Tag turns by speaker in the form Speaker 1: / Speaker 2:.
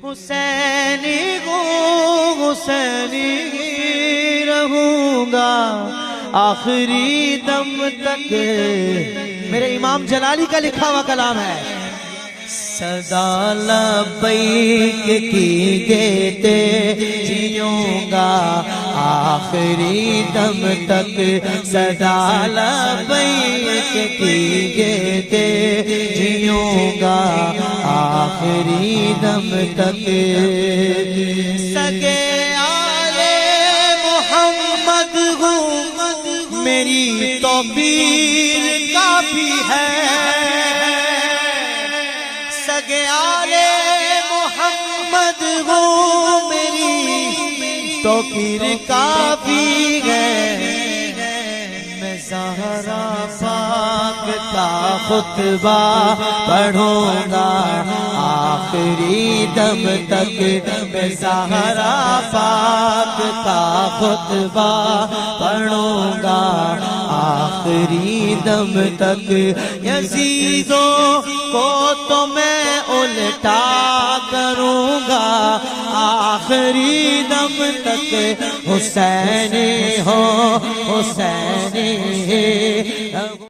Speaker 1: حسینی ہوں حسینی رہوں گا آخری دم تک. میرے امام جلالی کا لکھا ہوا کلام ہے. صدا لبیک کیجیے جیوں گا آخری دم تک. صدا لبیک کیجیے جیوں گا آخری دم تک. سگے آلے محمد ہوں میری توقیر کافی ہے. سگے آلے محمد ہوں میری توقیر کافی ہے. میں زہرا پاک کا خطبہ پڑھوں گا آخری دم تک. میں زہرا پاک کا خطبہ پڑھوں گا آخری دم تک. یزیدوں کو تو میں الٹا کروں گا آخری دم تک. حسینی ہو حسینی